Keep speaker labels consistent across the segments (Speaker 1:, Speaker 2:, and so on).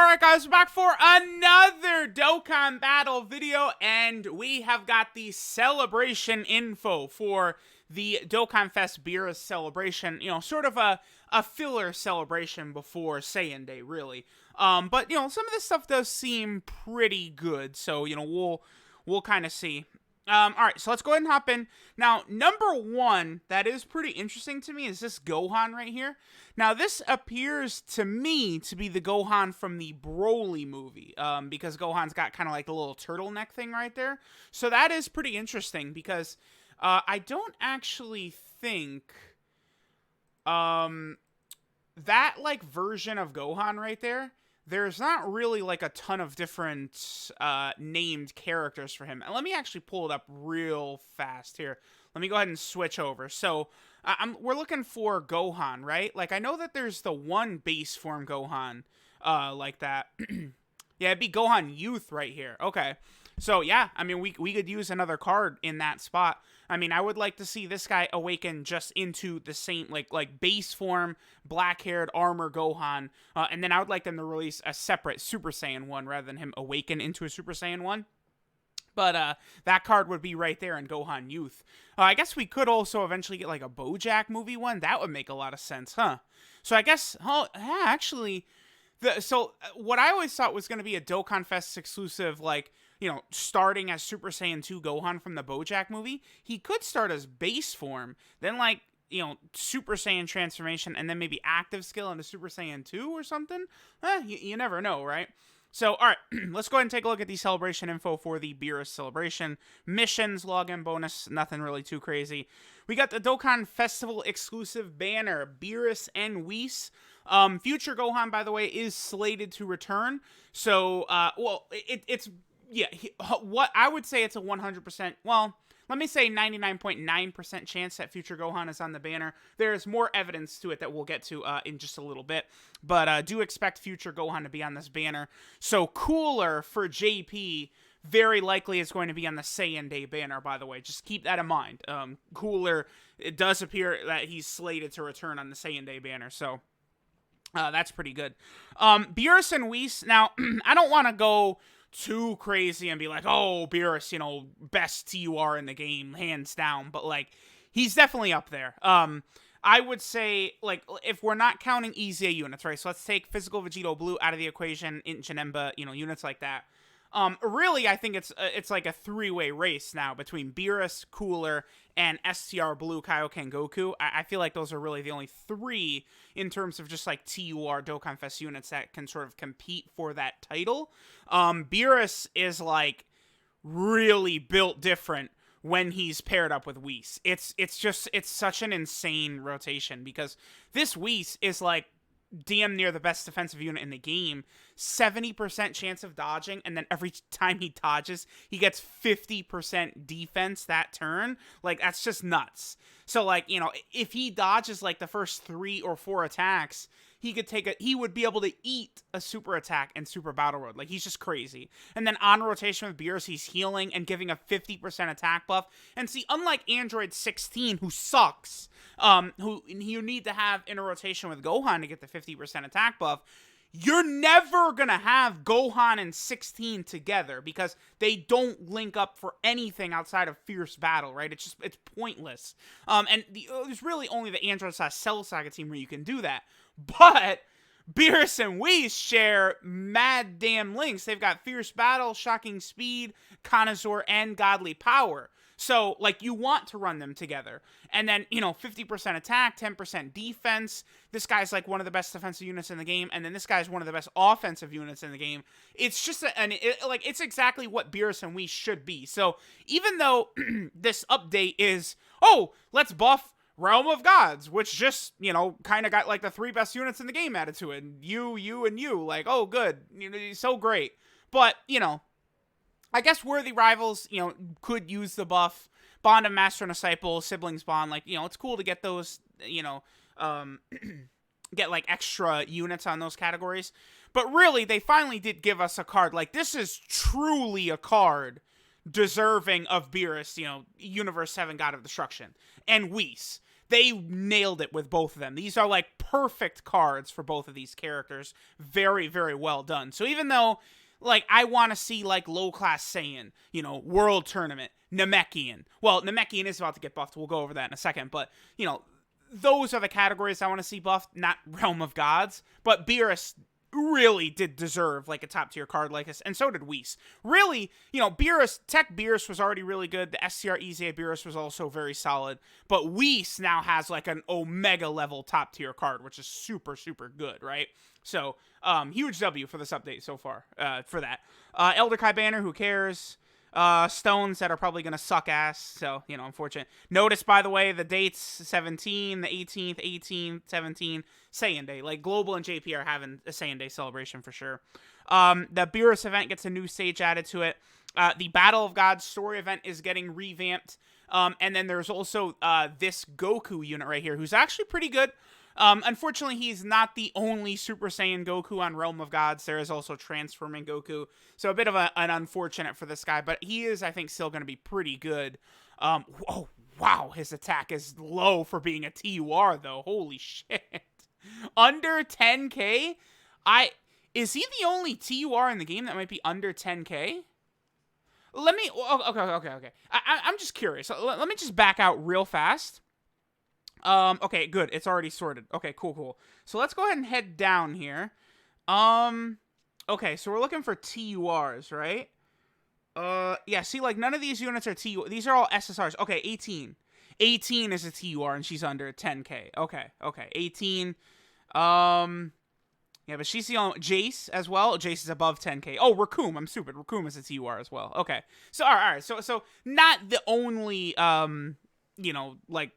Speaker 1: Alright guys, we're back for another Dokkan battle video, and we have got the celebration info for the Dokkan Fest Beerus celebration. You know, sort of a filler celebration before Saiyan Day, really. But, you know, some of this stuff does seem pretty good, so, you know, we'll kind of see. Alright, so let's go ahead and hop in. Now, number one that is pretty interesting to me is this Gohan right here. Now, this appears to me to be the Gohan from the Broly movie, because Gohan's got kind of like the little turtleneck thing right there. So that is pretty interesting, because I don't actually think that like version of Gohan right there, there's not really like a ton of different named characters for him. And let me actually pull it up real fast here. Let me go ahead and switch over. So we're looking for Gohan, right? Like, I know that there's the one base form Gohan like that. Yeah, it'd be Gohan Youth right here. Okay. So, yeah, I mean, we could use another card in that spot. I mean, I would like to see this guy awaken just into the same, like base form, black-haired armor Gohan, and then I would like them to release a separate Super Saiyan 1 rather than him awaken into a Super Saiyan 1. But that card would be right there in Gohan Youth. I guess we could also eventually get, like, a BoJack movie one. That would make a lot of sense, huh? So I guess, yeah, actually, what I always thought was going to be a Dokkan Fest exclusive, like, you know, starting as Super Saiyan 2 Gohan from the BoJack movie, he could start as base form, then, like, you know, Super Saiyan transformation, and then maybe active skill into Super Saiyan 2 or something. You never know, right? So, alright, let's go ahead and take a look at the celebration info for the Beerus celebration. Missions, login bonus, nothing really too crazy. We got the Dokkan Festival exclusive banner, Beerus and Whis. Future Gohan, by the way, is slated to return. So, well, it's... Yeah, what I would say it's a 100%, well, let me say 99.9% chance that Future Gohan is on the banner. There's more evidence to it that we'll get to in just a little bit, but do expect Future Gohan to be on this banner. So Cooler for JP very likely is going to be on the Saiyan Day banner, by the way. Just keep that in mind. Cooler, it does appear that he's slated to return on the Saiyan Day banner, so that's pretty good. Beerus and Whis, now, I don't want to go too crazy and be like, oh, Beerus, you know, best TUR in the game, hands down, but, like, he's definitely up there. I would say, like, if we're not counting EZA units, right, so let's take Physical Vegito Blue out of the equation, in Janemba, you know, units like that. Really, I think it's like a three-way race now between Beerus, Cooler, and STR Blue Kaioken Goku. I feel like those are really the only three in terms of just like TUR Dokkan Fest units that can sort of compete for that title. Beerus is like really built different when he's paired up with Whis. It's such an insane rotation because this Whis is like damn near the best defensive unit in the game. 70% chance of dodging, and then every time he dodges, he gets 50% defense that turn. Like, that's just nuts. So, like, you know, if he dodges, like, the first 3 or 4 attacks, he would be able to eat a super attack and super battle road. Like, he's just crazy. And then on rotation with Beerus, he's healing and giving a 50% attack buff. And see, unlike Android 16, who sucks, who you need to have in a rotation with Gohan to get the 50% attack buff, you're never going to have Gohan and 16 together because they don't link up for anything outside of Fierce Battle, right? It's pointless. And there's really only the Android/Cell Saga team where you can do that. But Beerus and Whis share mad damn links. They've got Fierce Battle, Shocking Speed, Connoisseur, and Godly Power. So, like, you want to run them together. And then, you know, 50% attack, 10% defense. This guy's, like, one of the best defensive units in the game. And then this guy's one of the best offensive units in the game. It's just, it's exactly what Beerus and Whis should be. So, even though this update is, oh, let's buff Realm of Gods, which just, you know, kind of got, like, the 3 best units in the game added to it. And you. Like, oh, good. You know, so great. But, you know, I guess worthy rivals, you know, could use the buff. Bond of Master and Disciple, Siblings Bond, like, you know, it's cool to get those, you know, get, like, extra units on those categories. But really, they finally did give us a card. Like, this is truly a card deserving of Beerus, you know, Universe 7 God of Destruction, and Whis. they nailed it with both of them. These are like perfect cards for both of these characters. Very, very well done. So even though, like, I want to see, like, low-class Saiyan, you know, World Tournament, Namekian. Well, Namekian is about to get buffed. We'll go over that in a second. But, you know, those are the categories I want to see buffed, not Realm of Gods. But Beerus really did deserve, like, a top-tier card like this, and so did Whis. Really, you know, Tech Beerus was already really good. The SCR EZA Beerus was also very solid. But Whis now has, like, an Omega-level top-tier card, which is super, super good, right? So, huge W for this update so far, for that. Elder Kai Banner, who cares? Stones that are probably going to suck ass, so, you know, unfortunate. Notice, by the way, the dates, 17, the 18th, 18th, 17, Saiyan Day. Like, Global and JP are having a Saiyan Day celebration for sure. The Beerus event gets a new stage added to it. The Battle of Gods story event is getting revamped. And then there's also this Goku unit right here, who's actually pretty good. Unfortunately, he's not the only Super Saiyan Goku on Realm of Gods. There is also Transforming Goku. So a bit of an unfortunate for this guy, but he is, I think, still going to be pretty good. Oh, wow, his attack is low for being a TUR, though. Holy shit. Under 10k? Is he the only TUR in the game that might be under 10k? Okay. I'm just curious. Let me just back out real fast. Okay, good. It's already sorted. Okay, cool. So let's go ahead and head down here. Okay, so we're looking for TURs, right? Yeah, see, like, none of these units are TUR. These are all SSRs. Okay, 18. 18 is a TUR, and she's under 10k. Okay. 18. Yeah, but she's the only... Jace as well. Jace is above 10k. Oh, Raccoon. I'm stupid. Raccoon is a TUR as well. Okay. So, all right. So not the only, you know, like,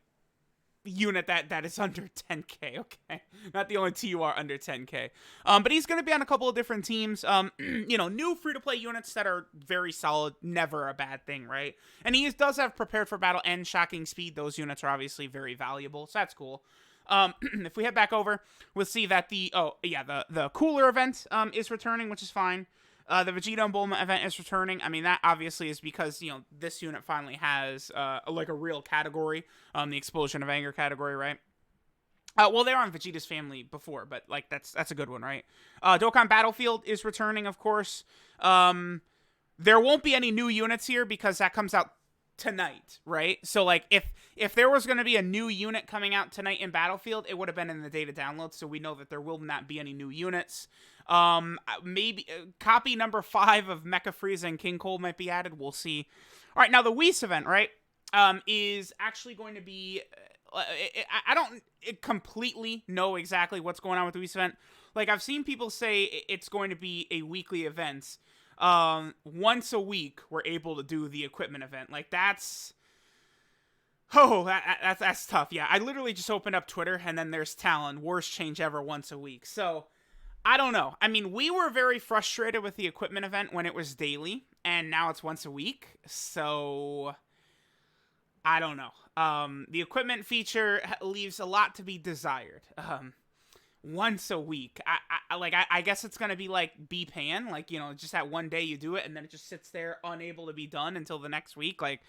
Speaker 1: unit that is under 10k, okay? Not the only TUR under 10k. But he's going to be on a couple of different teams. You know, new free-to-play units that are very solid, never a bad thing, right? And he does have Prepared for Battle and Shocking Speed. Those units are obviously very valuable, so that's cool. If we head back over, we'll see that the Cooler event is returning, which is fine. The Vegeta and Bulma event is returning. I mean, that obviously is because, you know, this unit finally has, like, a real category, the Explosion of Anger category, right? Well, they were on Vegeta's family before, but, like, that's a good one, right? Dokkan Battlefield is returning, of course. There won't be any new units here because that comes out tonight, right? So, like, if there was going to be a new unit coming out tonight in Battlefield, it would have been in the data download, so we know that there will not be any new units. Maybe copy number 5 of Mecha Frieza and King Cold might be added. We'll see. All right, now the Whis event, right, is actually going to be... I don't completely know exactly what's going on with the Whis event. Like, I've seen people say it's going to be a weekly event. Once a week, we're able to do the equipment event. Like, that's... Oh, that's tough. Yeah, I literally just opened up Twitter, and then there's Talon. Worst change ever once a week. So... I don't know. I mean, we were very frustrated with the equipment event when it was daily, and now it's once a week, so I don't know. The equipment feature leaves a lot to be desired. Once a week. I guess it's going to be like B-Pan, like, you know, just that one day you do it, and then it just sits there unable to be done until the next week. Like,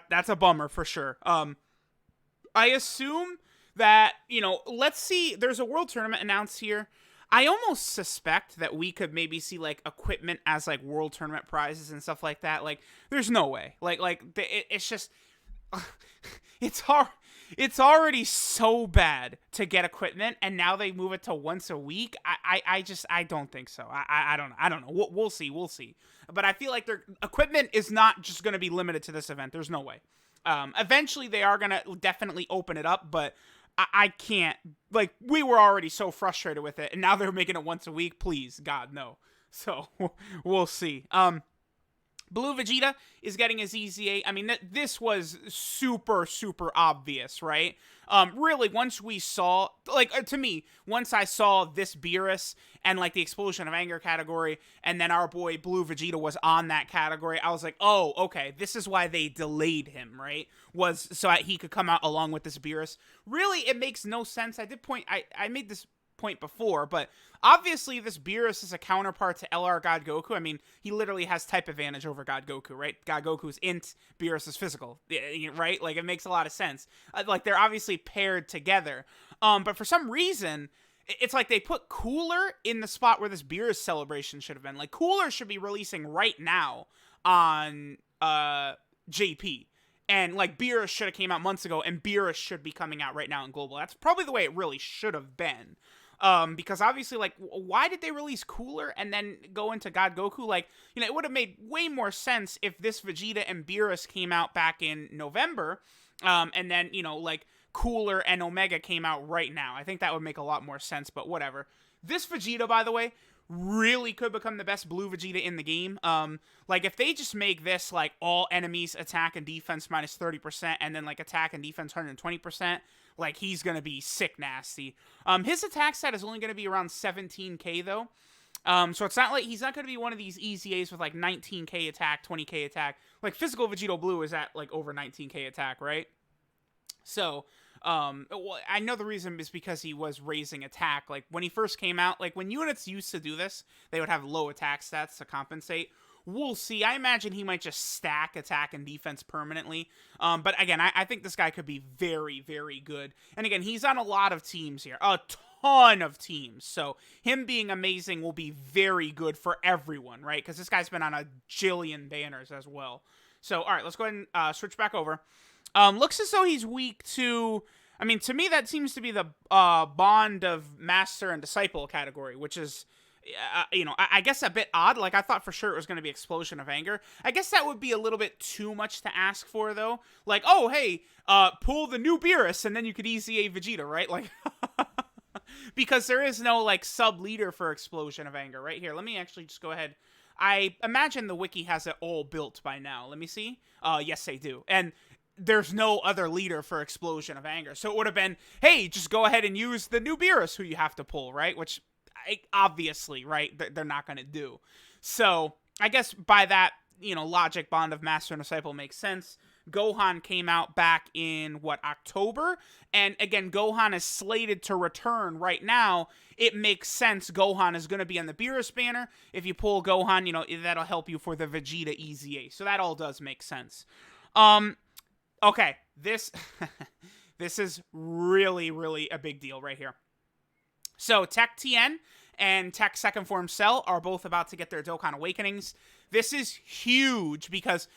Speaker 1: that's a bummer for sure. I assume that, you know, let's see, there's a world tournament announced here. I almost suspect that we could maybe see, like, equipment as, like, world tournament prizes and stuff like that. Like, there's no way. It's just... It's already so bad to get equipment, and now they move it to once a week. I don't think so. I don't know. We'll see. But I feel like their equipment is not just going to be limited to this event. There's no way. Eventually, they are going to definitely open it up, but... I can't, like, we were already so frustrated with it, and now they're making it once a week. Please, God, no. So, we'll see. Blue Vegeta is getting his EZA. I mean, this was super, super obvious, right? Really, once we saw, like, to me, once I saw this Beerus and, like, the Explosion of Anger category, and then our boy Blue Vegeta was on that category, I was like, oh, okay, this is why they delayed him, right? Was so that he could come out along with this Beerus. Really, it makes no sense. I did point, I made this point before, but obviously this Beerus is a counterpart to LR God Goku. I mean, he literally has type advantage over God Goku, right? God Goku's int, Beerus is physical, right? Like, it makes a lot of sense. Like, they're obviously paired together. But for some reason, it's like they put Cooler in the spot where this Beerus celebration should have been. Like, Cooler should be releasing right now on JP. And, like, Beerus should have came out months ago, and Beerus should be coming out right now in Global. That's probably the way it really should have been. Because obviously, like, why did they release Cooler and then go into God Goku? Like, you know, it would have made way more sense if this Vegeta and Beerus came out back in November, and then, you know, like, Cooler and Omega came out right now. I think that would make a lot more sense, but whatever. This Vegeta, by the way, really could become the best blue Vegeta in the game. Like, if they just make this, like, all enemies attack and defense minus 30%, and then, like, attack and defense 120%, like, he's gonna be sick nasty. His attack stat is only gonna be around 17k, though. So it's not like he's not gonna be one of these easy A's with, like, 19k attack, 20k attack. Like, physical Vegito Blue is at, like, over 19k attack, right? So, well, I know the reason is because he was raising attack. Like, when he first came out, like, when units used to do this, they would have low attack stats to compensate. We'll see. I imagine he might just stack attack and defense permanently. But again, I think this guy could be very, very good. And again, he's on a lot of teams here. A ton of teams. So him being amazing will be very good for everyone, right? Because this guy's been on a jillion banners as well. So, all right, let's go ahead and switch back over. Looks as though he's weak to... I mean, to me, that seems to be the bond of master and disciple category, which is... you know, I guess a bit odd. Like, I thought for sure it was going to be Explosion of Anger. I guess that would be a little bit too much to ask for, though. Like, oh, hey, pull the new Beerus, and then you could easy a Vegeta, right? Like, because there is no, like, sub-leader for Explosion of Anger. Right here, let me actually just go ahead. I imagine the wiki has it all built by now. Let me see. Yes, they do. And there's no other leader for Explosion of Anger. So it would have been, hey, just go ahead and use the new Beerus who you have to pull, right? Which... obviously, right, they're not going to do. So I guess by that, you know, logic, bond of master and disciple makes sense. Gohan came out back in, what, October? And again, Gohan is slated to return right now. It makes sense Gohan is going to be on the Beerus banner. If you pull Gohan, you know, that'll help you for the Vegeta EZA. So that all does make sense. Okay, this this is really, really a big deal right here. So, Tech Tien and Tech Second Form Cell are both about to get their Dokkan Awakenings. This is huge because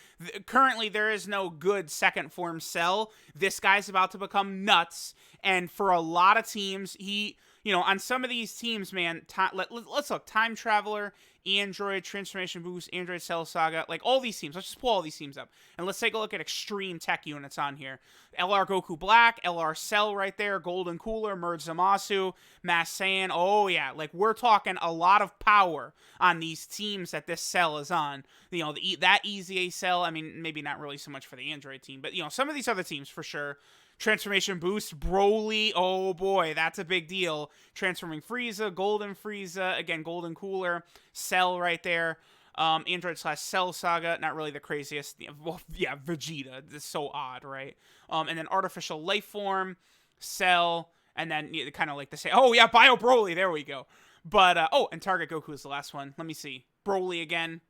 Speaker 1: currently there is no good Second Form Cell. This guy's about to become nuts. And for a lot of teams, he, you know, on some of these teams, man, let's look. Time Traveler, Android, Transformation Boost, Android Cell Saga, like all these teams. Let's just pull all these teams up. And let's take a look at extreme tech units on here. LR Goku Black, LR Cell right there, Golden Cooler, Merge Zamasu, Mass Saiyan. Oh, yeah. Like, we're talking a lot of power on these teams that this cell is on. You know, that EZA cell, I mean, maybe not really so much for the Android team, but, you know, some of these other teams for sure. Transformation Boost, Broly, oh boy, that's a big deal. Transforming Frieza, Golden Frieza, again, Golden Cooler, Cell right there. Android / Cell Saga, not really the craziest. Well, yeah, Vegeta, it's so odd, right? And then Artificial Life Form, Cell, and then kind of like to say, oh yeah, Bio Broly, there we go. But, oh, and Target Goku is the last one. Let me see. Broly again.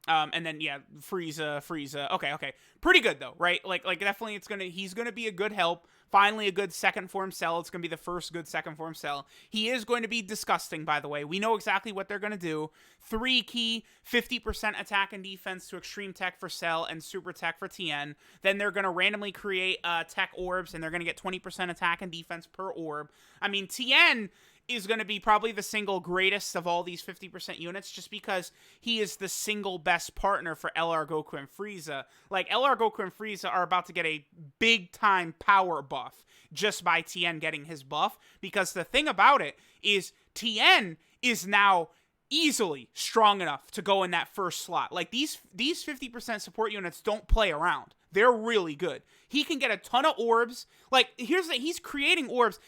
Speaker 1: And then, yeah, Frieza. Okay. Pretty good, though, right? Like definitely he's gonna be a good help. Finally, a good second form cell. It's gonna be the first good second form cell. He is going to be disgusting, by the way. We know exactly what they're gonna do. 3 key, 50% attack and defense to extreme tech for Cell and super tech for Tien. Then they're gonna randomly create tech orbs, and they're gonna get 20% attack and defense per orb. I mean, Tien is going to be probably the single greatest of all these 50% units just because he is the single best partner for LR Goku and Frieza. Like, LR Goku and Frieza are about to get a big-time power buff just by Tien getting his buff, because the thing about it is Tien is now easily strong enough to go in that first slot. Like, these 50% support units don't play around. They're really good. He can get a ton of orbs. Like, he's creating orbs.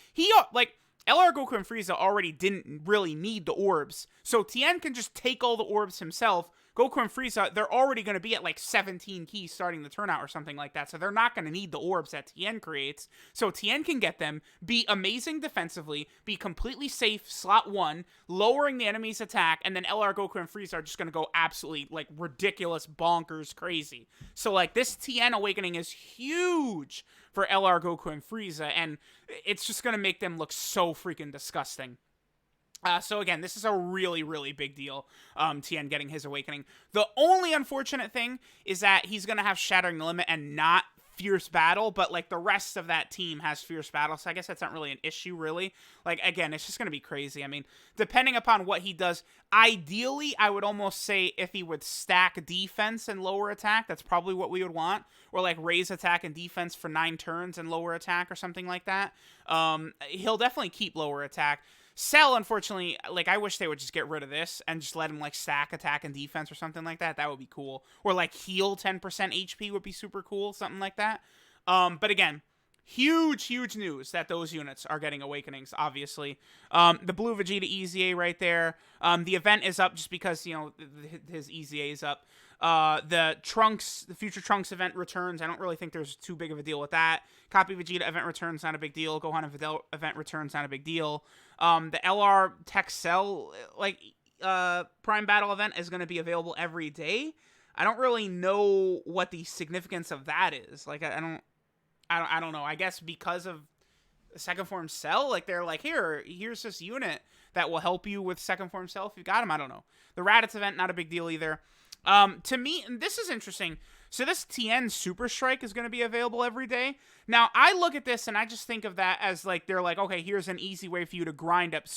Speaker 1: LR Goku and Frieza already didn't really need the orbs, so Tien can just take all the orbs himself, Goku and Frieza, they're already going to be at like 17 keys starting the turnout or something like that. So they're not going to need the orbs that Tien creates. So Tien can get them, be amazing defensively, be completely safe, slot 1, lowering the enemy's attack, and then LR, Goku, and Frieza are just going to go absolutely like ridiculous, bonkers, crazy. So like this Tien awakening is huge for LR, Goku, and Frieza, and it's just going to make them look so freaking disgusting. So again, this is a really, really big deal, Tien getting his awakening. The only unfortunate thing is that he's going to have Shattering the Limit and not Fierce Battle, but like the rest of that team has Fierce Battle, so I guess that's not really an issue, really. Like, again, it's just going to be crazy. I mean, depending upon what he does, ideally, I would almost say if he would stack defense and lower attack, that's probably what we would want, or like raise attack and defense for 9 turns and lower attack or something like that. He'll definitely keep lower attack. Cell, unfortunately, like, I wish they would just get rid of this and just let him, like, stack attack and defense or something like that. That would be cool. Or, like, heal 10% HP would be super cool, something like that. But again, huge news that those units are getting awakenings, obviously. The Blue Vegeta EZA right there. The event is up just because, you know, his EZA is up. The Future Trunks event returns. I don't really think there's too big of a deal with that. Copy Vegeta event returns, not a big deal. Gohan and Videl event returns, not a big deal. The LR Tech Cell, like, Prime Battle event is going to be available every day. I don't really know what the significance of that is. Like, I don't know. I guess because of Second Form Cell, like, they're like, here's this unit that will help you with Second Form Cell if you got him. I don't know. The Raditz event, not a big deal either. To me, and this is interesting. So this Tien Super Strike is going to be available every day. Now, I look at this and I just think of that as like, they're like, okay, here's an easy way for you to grind up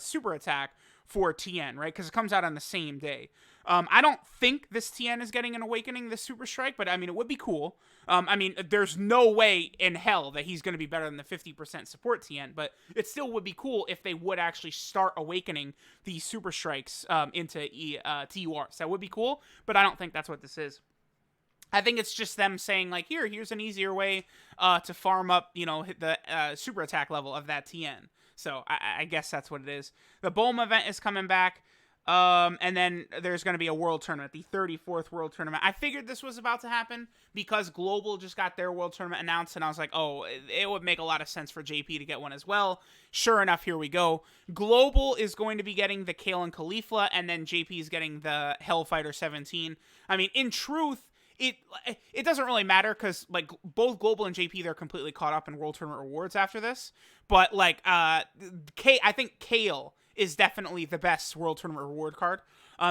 Speaker 1: Super Attack for Tien, right? Because it comes out on the same day. I don't think this Tien is getting an awakening, this Super Strike, but I mean, it would be cool. I mean, there's no way in hell that he's going to be better than the 50% support Tien, but it still would be cool if they would actually start awakening these Super Strikes into TURs. That would be cool, but I don't think that's what this is. I think it's just them saying, like, here's an easier way to farm up, you know, the super attack level of that Tien. So I guess that's what it is. The Bulma event is coming back. And then there's going to be a world tournament, the 34th world tournament. I figured this was about to happen because Global just got their world tournament announced, and I was like, oh, it would make a lot of sense for JP to get one as well. Sure enough, here we go. Global is going to be getting the Kale and Khalifa, and then JP is getting the Hellfighter 17. I mean, in truth, it doesn't really matter because, like, both Global and JP, they're completely caught up in World Tournament rewards after this. But, like, I think Kale is definitely the best World Tournament reward card.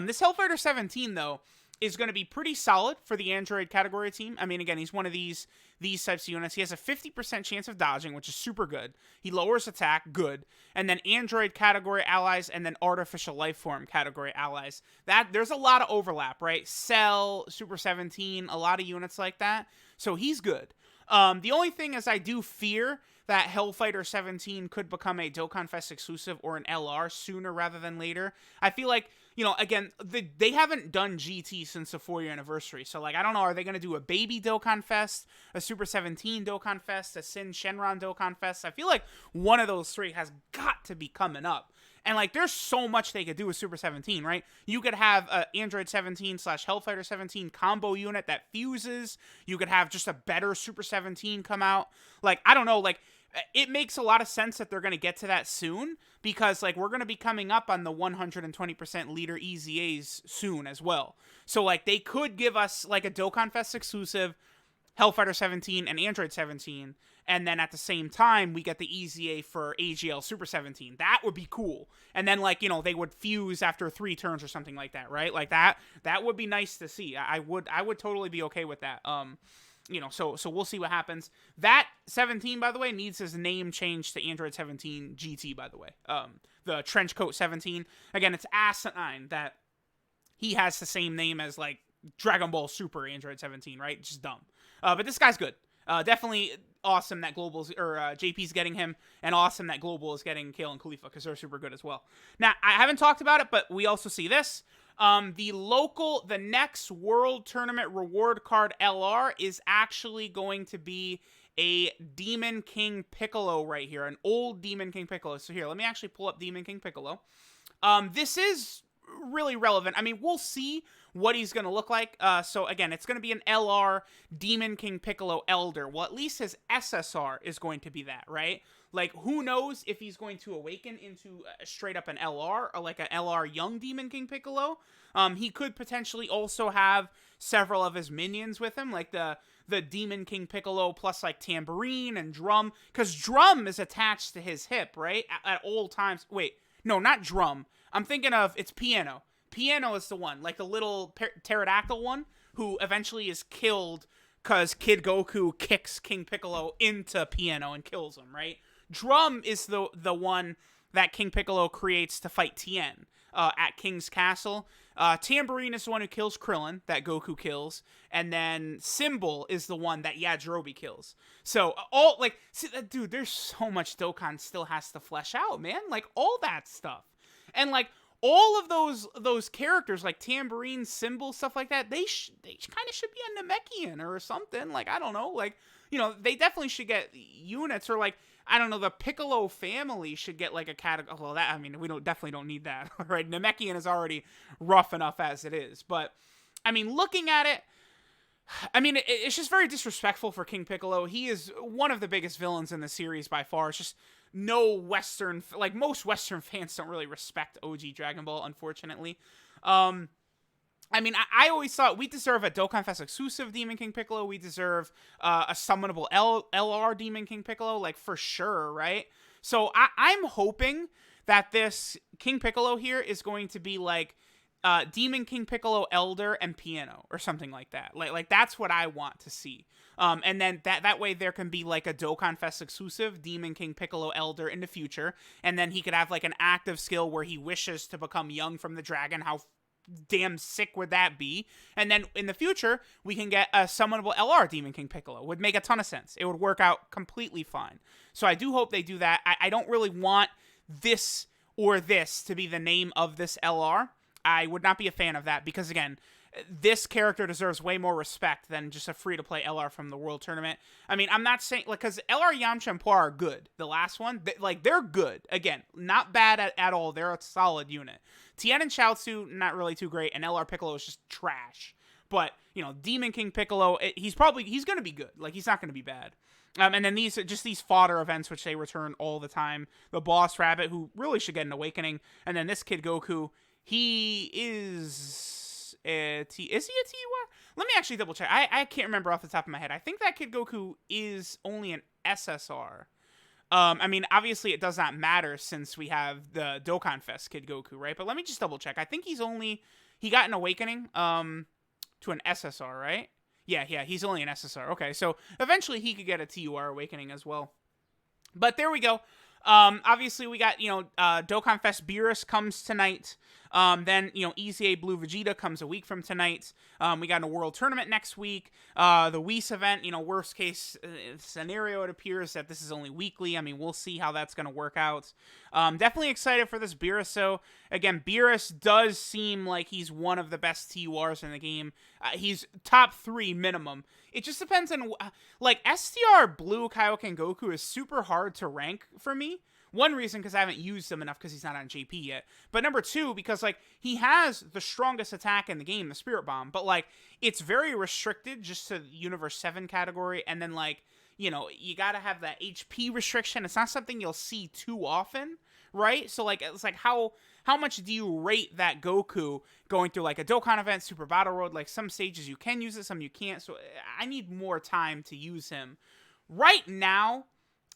Speaker 1: This Hellfighter 17, though, is going to be pretty solid for the Android category team. I mean, again, he's one of these types of units. He has a 50% chance of dodging, which is super good. He lowers attack, good. And then Android category allies, and then Artificial Life Form category allies. There's a lot of overlap, right? Cell, Super 17, a lot of units like that. So he's good. The only thing is I do fear that Hellfighter 17 could become a Dokkan Fest exclusive or an LR sooner rather than later. I feel like, you know, again, they haven't done GT since the 4-year anniversary. So, like, I don't know, are they going to do a baby Dokkan Fest, a Super 17 Dokkan Fest, a Sin Shenron Dokkan Fest? I feel like one of those three has got to be coming up. And, like, there's so much they could do with Super 17, right? You could have a Android 17 / Hellfighter 17 combo unit that fuses. You could have just a better Super 17 come out. Like, I don't know, like, it makes a lot of sense that they're going to get to that soon because, like, we're going to be coming up on the 120% leader EZAs soon as well. So, like, they could give us, like, a Dokkan Fest exclusive Hellfighter 17 and Android 17, and then at the same time, we get the EZA for AGL Super 17. That would be cool. And then, like, you know, they would fuse after 3 turns or something like that, right? Like, that would be nice to see. I would totally be okay with that. You know, so we'll see what happens. That 17, by the way, needs his name changed to Android 17 GT, by the way. The Trenchcoat 17. Again, it's asinine that he has the same name as, like, Dragon Ball Super Android 17, right? Just dumb. But this guy's good. Definitely awesome that JP's getting him, and awesome that Global is getting Kale and Khalifa, because they're super good as well. Now, I haven't talked about it, but we also see this. The next World Tournament reward card LR is actually going to be a Demon King Piccolo right here, an old Demon King Piccolo. So here, let me actually pull up Demon King Piccolo. This is really relevant. I mean, we'll see what he's going to look like. So again, it's going to be an LR Demon King Piccolo Elder. Well, at least his SSR is going to be that, right? Like, who knows if he's going to awaken into straight up an LR or like an LR Young Demon King Piccolo. He could potentially also have several of his minions with him, like the Demon King Piccolo plus like Tambourine and Drum, because Drum is attached to his hip, right? At all times. Wait, no, not Drum. I'm thinking of, it's Piano. Piano is the one, like the little pterodactyl one, who eventually is killed because Kid Goku kicks King Piccolo into Piano and kills him, right? Drum is the one that King Piccolo creates to fight Tien at King's Castle. Tambourine is the one who kills Krillin, that Goku kills, and then Symbol is the one that Yajirobe kills. So, dude, there's so much Dokkan still has to flesh out, man. Like, all that stuff. And, like, all of those characters, like Tambourine, Symbol, stuff like that, they kind of should be a Namekian or something. Like, I don't know. Like, you know, they definitely should get units, or, like, I don't know, the Piccolo family should get, like, a category. Well, that, I mean, we definitely don't need that, right? Namekian is already rough enough as it is. But, I mean, looking at it, I mean, it's just very disrespectful for King Piccolo. He is one of the biggest villains in the series by far. It's just no Western, like, most Western fans don't really respect OG Dragon Ball, unfortunately. I mean, I always thought we deserve a Dokkan Fest exclusive Demon King Piccolo. We deserve a summonable LR Demon King Piccolo, like, for sure, right? So I'm hoping that this King Piccolo here is going to be, like, Demon King Piccolo Elder and Piano or something like that. Like that's what I want to see. And then that way there can be, like, a Dokkan Fest exclusive Demon King Piccolo Elder in the future, and then he could have, like, an active skill where he wishes to become young from the dragon. How damn sick would that be? And then in the future we can get a summonable LR Demon King Piccolo. Would make a ton of sense. It would work out completely fine. So I do hope they do that. I don't really want this or this to be the name of this LR. I would not be a fan of that, because again, this character deserves way more respect than just a free-to-play LR from the World Tournament. I mean, I'm not saying, like, because LR Yamcha and Puar are good. The last one, they're good. Again, not bad at all. They're a solid unit. Tien and Chaozu, not really too great, and LR Piccolo is just trash. But, you know, Demon King Piccolo, he's going to be good. Like, he's not going to be bad. And then these fodder events, which they return all the time. The Boss Rabbit, who really should get an awakening. And then this Kid Goku, he is he a TUR? Let me actually double check. I can't remember off the top of my head. I think that Kid Goku is only an SSR. I mean, obviously it does not matter since we have the Dokkan Fest Kid Goku, right? But let me just double check. I think he got an awakening to an SSR, right? Yeah, he's only an SSR. Okay, so eventually he could get a TUR awakening as well. But there we go. Obviously we got, Dokkan Fest Beerus comes tonight. Then, EZA Blue Vegeta comes a week from tonight. We got a World Tournament next week. The Whis event, worst case scenario, it appears that this is only weekly. I mean, we'll see how that's going to work out. Definitely excited for this Beerus. So, again, Beerus does seem like he's one of the best TURs in the game. He's top 3 minimum. It just depends on, like, STR Blue Kaioken Goku is super hard to rank for me. One reason, because I haven't used him enough because he's not on JP yet. But number 2, because, like, he has the strongest attack in the game, the Spirit Bomb. But, like, it's very restricted just to the Universe 7 category. And then, like, you gotta have that HP restriction. It's not something you'll see too often, right? So, like, it's like, how much do you rate that Goku going through, like, a Dokkan event, Super Battle Road? Like, some stages you can use it, some you can't. So I need more time to use him. Right now,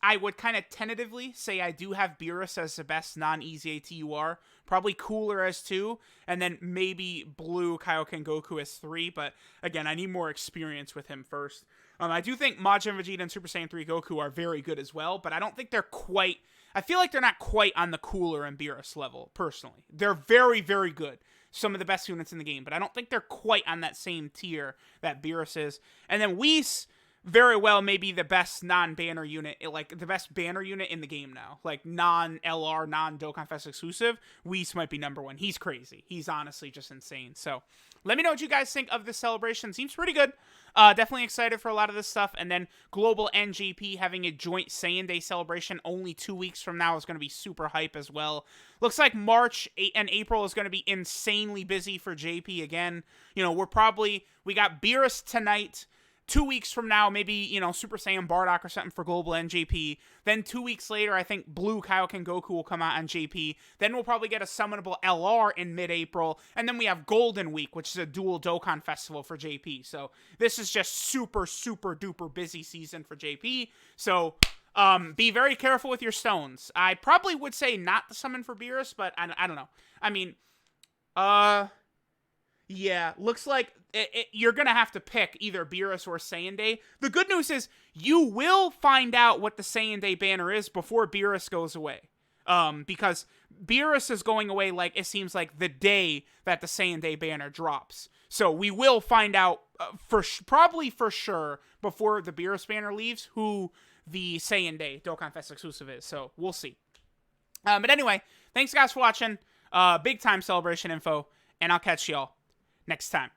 Speaker 1: I would kind of tentatively say I do have Beerus as the best non-EZA TUR. Probably Cooler as 2. And then maybe Blue Kaioken Goku as 3. But again, I need more experience with him first. I do think Majin Vegeta and Super Saiyan 3 Goku are very good as well. But I don't think they're quite... I feel like they're not quite on the Cooler and Beerus level, personally. They're very, very good. Some of the best units in the game. But I don't think they're quite on that same tier that Beerus is. And then Whis very well maybe the best non-banner unit, like the best banner unit in the game now. Like non-LR, non-Dokkan Fest exclusive, Whis might be number 1. He's crazy. He's honestly just insane. So let me know what you guys think of this celebration. Seems pretty good. Definitely excited for a lot of this stuff. And then Global and JP having a joint Saiyan Day celebration only 2 weeks from now is going to be super hype as well. Looks like March and April is going to be insanely busy for JP again. You know, we got Beerus tonight. 2 weeks from now, maybe, you know, Super Saiyan Bardock or something for Global and JP. Then 2 weeks later, I think Blue Kaioken Goku will come out on JP. Then we'll probably get a summonable LR in mid-April. And then we have Golden Week, which is a dual Dokkan festival for JP. So this is just super, super duper busy season for JP. So be very careful with your stones. I probably would say not the summon for Beerus, but I don't know. I mean, yeah, looks like you're going to have to pick either Beerus or Saiyan Day. The good news is you will find out what the Saiyan Day banner is before Beerus goes away. Because Beerus is going away, like, it seems like the day that the Saiyan Day banner drops. So we will find out probably for sure before the Beerus banner leaves who the Saiyan Day Dokkan Fest exclusive is. So we'll see. But anyway, thanks guys for watching. Big time celebration info, and I'll catch y'all next time.